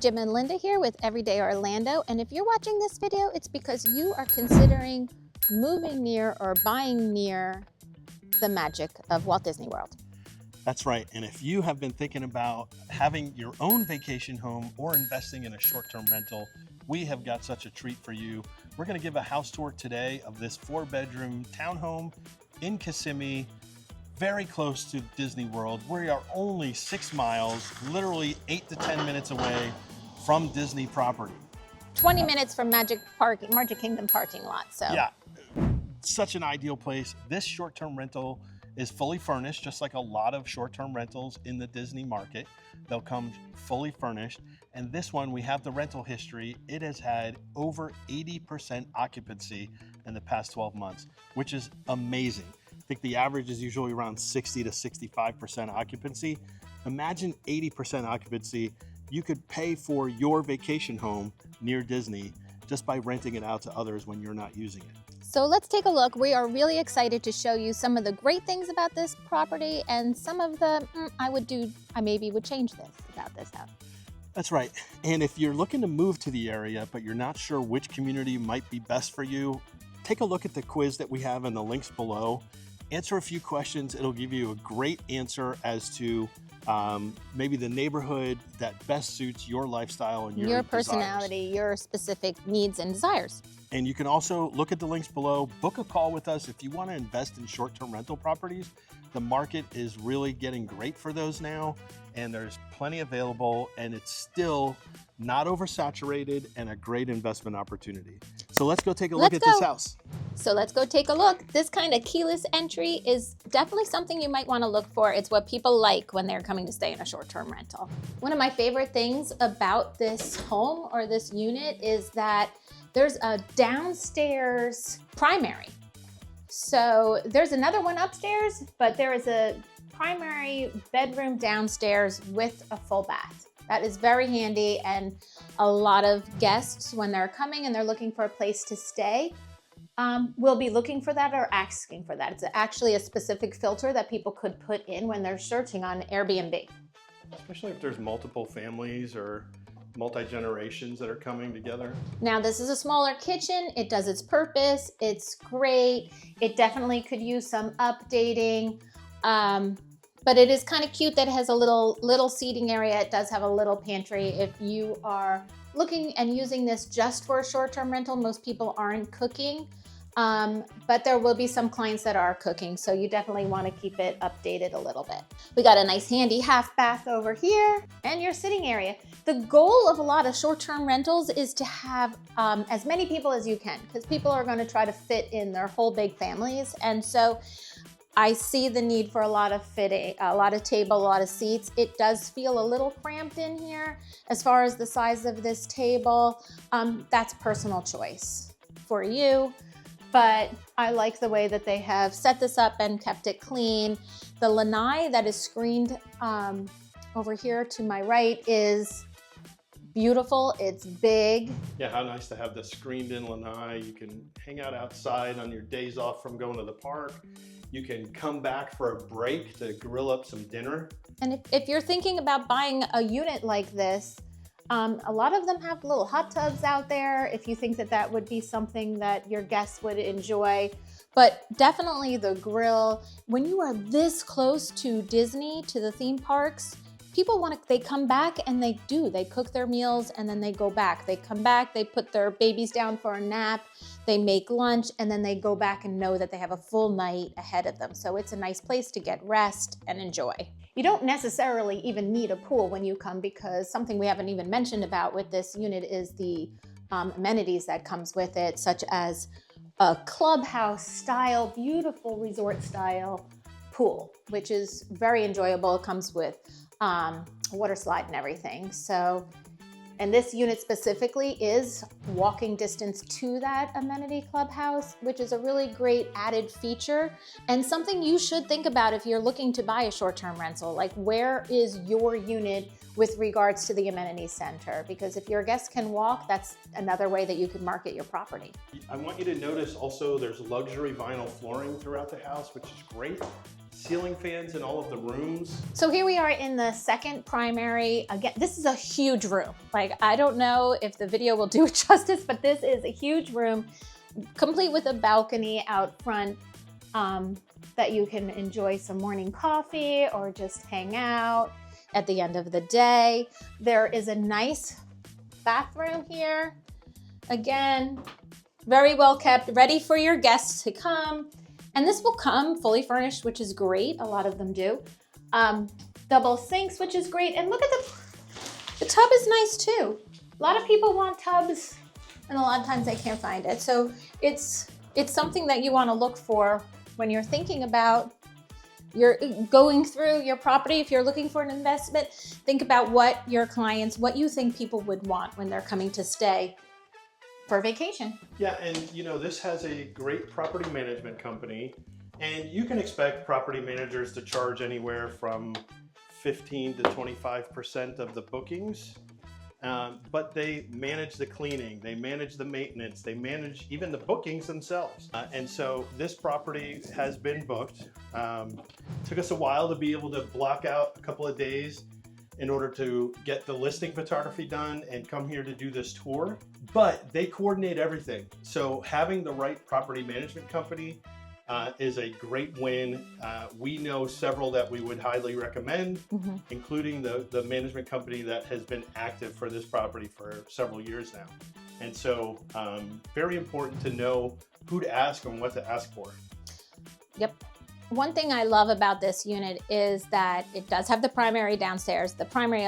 Jim and Lynda here with Everyday Orlando, and if you're watching this video, it's because you are considering moving near or buying near the magic of Walt Disney World. That's right, and if you have been thinking about having your own vacation home or investing in a short-term rental, we have got such a treat for you. We're going to give a house tour today of this 4-bedroom townhome in Kissimmee, very close to Disney World. We are only 6 miles, literally 8 to 10 minutes away from Disney property. 20 minutes from Magic Kingdom parking lot. So yeah, such an ideal place. This short-term rental is fully furnished, just like a lot of short-term rentals in the Disney market. They'll come fully furnished. And this one, we have the rental history. It has had over 80% occupancy in the past 12 months, which is amazing. I think the average is usually around 60 to 65% occupancy. Imagine 80% occupancy. You could pay for your vacation home near Disney just by renting it out to others when you're not using it. So let's take a look. We are really excited to show you some of the great things about this property and some of the, I maybe would change this about this house. That's right. And if you're looking to move to the area, but you're not sure which community might be best for you, take a look at the quiz that we have in the links below. Answer a few questions. It'll give you a great answer as to maybe the neighborhood that best suits your lifestyle and your personality, desires. your specific needs and desires. And you can also look at the links below, book a call with us if you want to invest in short-term rental properties. The market is really getting great for those now, and there's plenty available, and it's still not oversaturated and a great investment opportunity. So let's go take a look at this house. So let's go take a look. This kind of keyless entry is definitely something you might want to look for. It's what people like when they're coming to stay in a short-term rental. One of my favorite things about this home or this unit is that there's a downstairs primary. So there's another one upstairs, but there is a primary bedroom downstairs with a full bath. That is very handy, and a lot of guests, when they're coming and they're looking for a place to stay, will be looking for that or asking for that. It's actually a specific filter that people could put in when they're searching on Airbnb. Especially if there's multiple families or multi-generations that are coming together. Now, this is a smaller kitchen. It does its purpose. It's great. It definitely could use some updating. But it is kind of cute that it has a little seating area. It does have a little pantry. If you are looking and using this just for a short-term rental, most people aren't cooking, but there will be some clients that are cooking, so you definitely want to keep it updated a little bit. We got a nice handy half bath over here and your sitting area. The goal of a lot of short-term rentals is to have as many people as you can, because people are going to try to fit in their whole big families, and so I see the need for a lot of fitting, a lot of table, a lot of seats. It does feel a little cramped in here as far as the size of this table. That's personal choice for you, but I like the way that they have set this up and kept it clean. The lanai that is screened over here to my right is beautiful. It's big. Yeah, how nice to have the screened in lanai. You can hang out outside on your days off from going to the park. You can come back for a break to grill up some dinner. And if you're thinking about buying a unit like this, a lot of them have little hot tubs out there if you think that that would be something that your guests would enjoy. But definitely the grill. When you are this close to Disney, to the theme parks, people they come back and they cook their meals and then they go back. They come back, they put their babies down for a nap, they make lunch, and then they go back and know that they have a full night ahead of them. So it's a nice place to get rest and enjoy. You don't necessarily even need a pool when you come, because something we haven't even mentioned about with this unit is the amenities that comes with it, such as a clubhouse style, beautiful resort style pool, which is very enjoyable. It comes with water slide and everything. So, and this unit specifically is walking distance to that amenity clubhouse, which is a really great added feature and something you should think about if you're looking to buy a short-term rental. Like, where is your unit with regards to the amenity center? Because if your guests can walk, that's another way that you could market your property. I want you to notice also there's luxury vinyl flooring throughout the house, which is great. ceiling fans in all of the rooms. So here we are in the second primary. Again, this is a huge room. Like, I don't know if the video will do it justice, but this is a huge room, complete with a balcony out front that you can enjoy some morning coffee or just hang out at the end of the day. There is a nice bathroom here. Again, very well kept, ready for your guests to come. And this will come fully furnished, which is great. A lot of them do. Double sinks, which is great. And look at the tub is nice too. A lot of people want tubs and a lot of times they can't find it. So it's something that you want to look for when you're thinking about you're going through your property. If you're looking for an investment, think about what your clients, what you think people would want when they're coming to stay for vacation. Yeah, and you know, this has a great property management company, and you can expect property managers to charge anywhere from 15 to 25% of the bookings. But they manage the cleaning, they manage the maintenance, they manage even the bookings themselves. And so this property has been booked. Took us a while to be able to block out a couple of days in order to get the listing photography done and come here to do this tour. But they coordinate everything. So having the right property management company is a great win. We know several that we would highly recommend, including the management company that has been active for this property for several years now. And so very important to know who to ask and what to ask for. Yep. One thing I love about this unit is that it does have the primary downstairs, the primary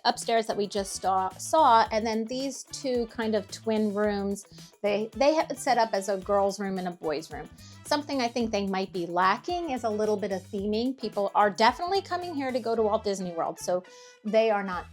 upstairs that we just saw, and then these two kind of twin rooms. They have it set up as a girls' room and a boys' room. Something I think they might be lacking is a little bit of theming. People are definitely coming here to go to Walt Disney World, so they are not,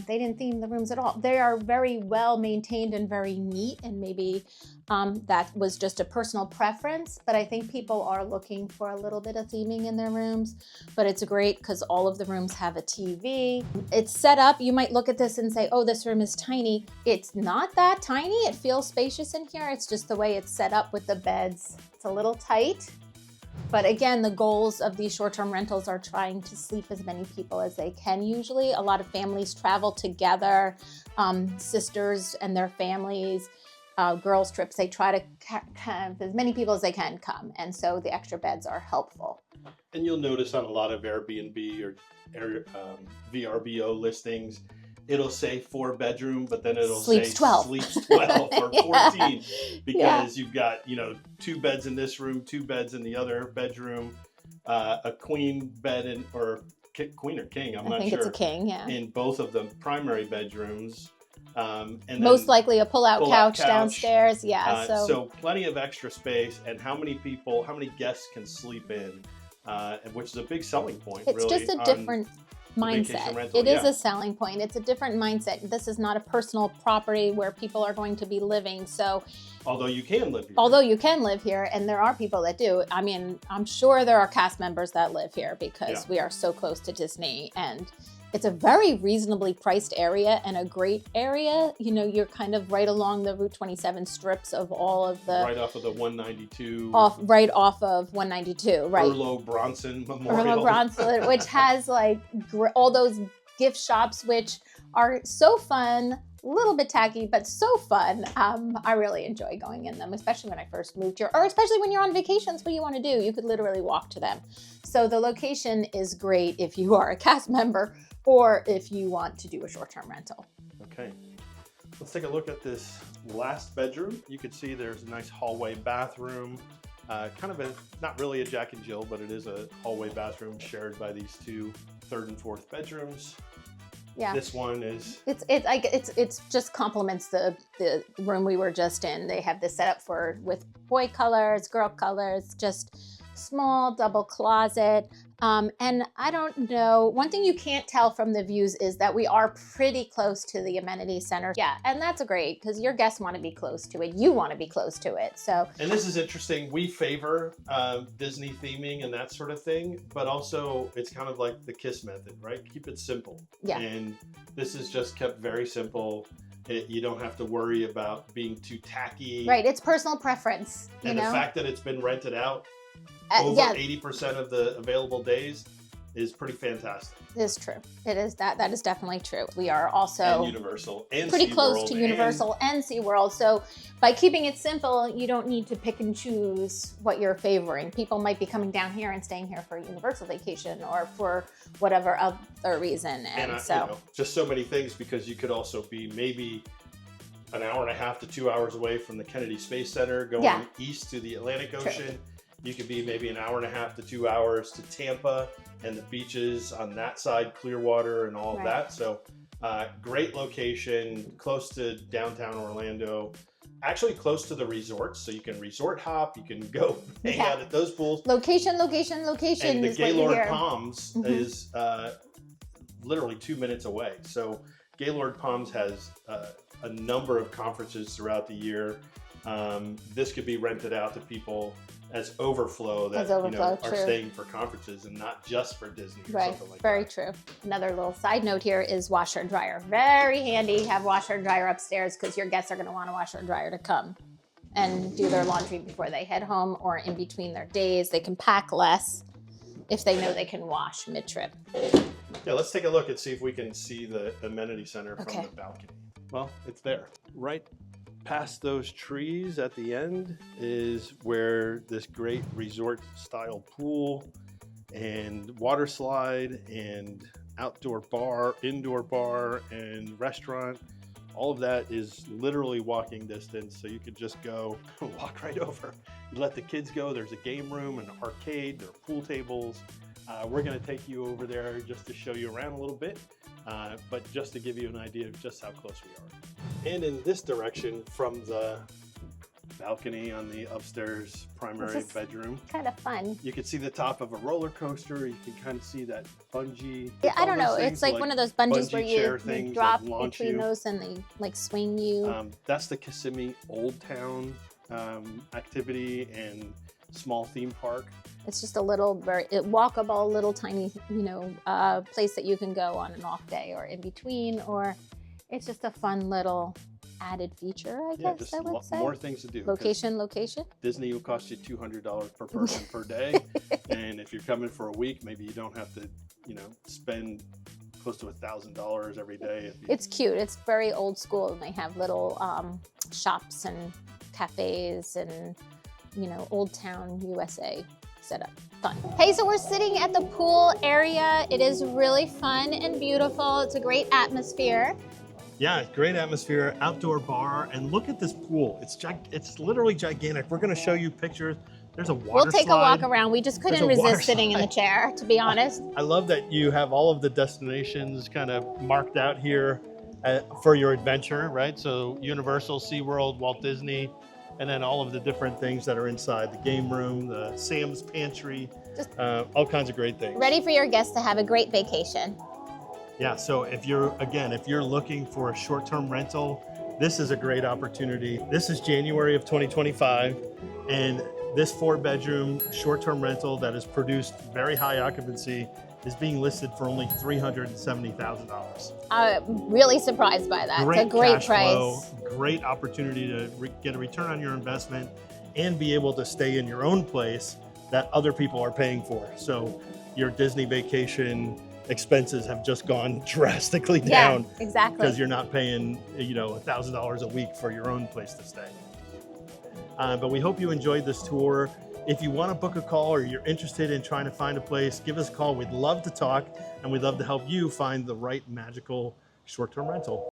they didn't theme the rooms at all. They are very well maintained and very neat, and maybe that was just a personal preference, but I think people are looking for a little bit of theming in their rooms. But it's great because all of the rooms have a TV. It's set up, you might look at this and say, oh, this room is tiny. It's not that tiny. It feels spacious in here. It's just the way it's set up with the beds. It's a little tight. But again, the goals of these short-term rentals are trying to sleep as many people as they can usually. A lot of families travel together, sisters and their families, girls trips, they try to have as many people as they can come. And so the extra beds are helpful. And you'll notice on a lot of Airbnb or VRBO listings, it'll say 4-bedroom, but then it'll Sleeps say 12. sleeps 12 or 14 because Yeah. you've got, you know, 2 beds in this room, 2 beds in the other bedroom, a queen bed or queen or king, I'm not sure. I think it's a king, yeah. In both of the primary bedrooms. And most then likely a pull-out couch downstairs. Yeah. So plenty of extra space, and how many guests can sleep in, which is a big selling point. It's really, just a different mindset. Rental, it is a selling point. It's a different mindset. This is not a personal property where people are going to be living. So although you can live here. Although you can live here, and there are people that do. I mean, I'm sure there are cast members that live here because we are so close to Disney, and it's a very reasonably priced area and a great area. You know, you're kind of right along the Route 27 strips of all of the... Right off of the 192. Right off of 192, right. Urlo Bronson Memorial. Urlo Bronson, which has like all those gift shops, which are so fun, a little bit tacky, but so fun. I really enjoy going in them, especially when I first moved here, or especially when you're on vacations. What do you want to do? You could literally walk to them. So the location is great if you are a cast member or if you want to do a short-term rental. Okay, let's take a look at this last bedroom. You can see there's a nice hallway bathroom, kind of not really a Jack and Jill, but it is a hallway bathroom shared by these two 3rd and 4th bedrooms. Yeah. This one is... It's just complements the room we were just in. They have this set up with boy colors, girl colors, just small double closet. And I don't know, one thing you can't tell from the views is that we are pretty close to the amenity center. Yeah, and that's great because your guests want to be close to it. You want to be close to it. So. And this is interesting. We favor Disney theming and that sort of thing, but also it's kind of like the KISS method, right? Keep it simple. Yeah. And this is just kept very simple. You don't have to worry about being too tacky. Right, it's personal preference. And the fact that it's been rented out over Yeah, 80% of the available days is pretty fantastic. it is true. It is that is definitely true. We are also And Universal and pretty close SeaWorld to Universal and SeaWorld. So by keeping it simple, you don't need to pick and choose what you're favoring. People might be coming down here and staying here for a Universal vacation or for whatever other reason. And so, you know, just so many things, because you could also be maybe an hour and a half to 2 hours away from the Kennedy Space Center going east to the Atlantic Ocean. True. You could be maybe an hour and a half to 2 hours to Tampa and the beaches on that side, Clearwater and all of that. So great location, close to downtown Orlando, actually close to the resorts. So you can resort hop, you can go hang out at those pools. Location. And the is what you Gaylord hear. Palms is literally 2 minutes away. So Gaylord Palms has a number of conferences throughout the year. This could be rented out to people as overflow that are staying for conferences and not just for Disney or something like Very that. true. Another little side note here is washer and dryer. Very handy. Have washer and dryer upstairs because your guests are going to want a washer and dryer to come and do their laundry before they head home or in between their days. They can pack less if they know they can wash mid-trip. Yeah, let's take a look and see if we can see the amenity center from the balcony. Well, it's there. Right past those trees at the end is where this great resort style pool and water slide and outdoor bar, indoor bar and restaurant, all of that is literally walking distance. So you could just go walk right over. You let the kids go. There's a game room, an arcade, there are pool tables. We're going to take you over there just to show you around a little bit, but just to give you an idea of just how close we are. And in this direction from the balcony on the upstairs primary bedroom, Kind of fun. you can see the top of a roller coaster. You can kind of see that bungee. Yeah, I don't know. It's like one of those bungees where you drop between you. those and they like swing you. That's the Kissimmee Old Town activity and small theme park. It's just a little, very walkable, little tiny, place that you can go on an off day or in between, or it's just a fun little added feature, I guess just I would say. More things to do. Location. Disney will cost you $200 per person per day. And if you're coming for a week, maybe you don't have to, spend close to $1,000 every day. It's cute. It's very old school, and they have little shops and cafes and, Old Town USA set up. Fun. Hey, so we're sitting at the pool area. It is really fun and beautiful. It's a great atmosphere. Yeah, great atmosphere, outdoor bar, and look at this pool. It's literally gigantic. We're going to show you pictures. There's a water slide. We'll take a walk around. We just couldn't resist sitting in the chair, to be honest. I love that you have all of the destinations kind of marked out here for your adventure, right? So Universal, SeaWorld, Walt Disney, and then all of the different things that are inside the game room, the Sam's Pantry, all kinds of great things. Ready for your guests to have a great vacation. Yeah, so if you're looking for a short-term rental, this is a great opportunity. This is January of 2025, and this 4-bedroom short-term rental that has produced very high occupancy is being listed for only $370,000. I'm really surprised by that. It's a great cash price. Flow, great opportunity to get a return on your investment and be able to stay in your own place that other people are paying for. So your Disney vacation expenses have just gone drastically down. Yeah, exactly. Because you're not paying, $1,000 a week for your own place to stay. But we hope you enjoyed this tour. If you want to book a call or you're interested in trying to find a place, give us a call. We'd love to talk, and we'd love to help you find the right magical short-term rental.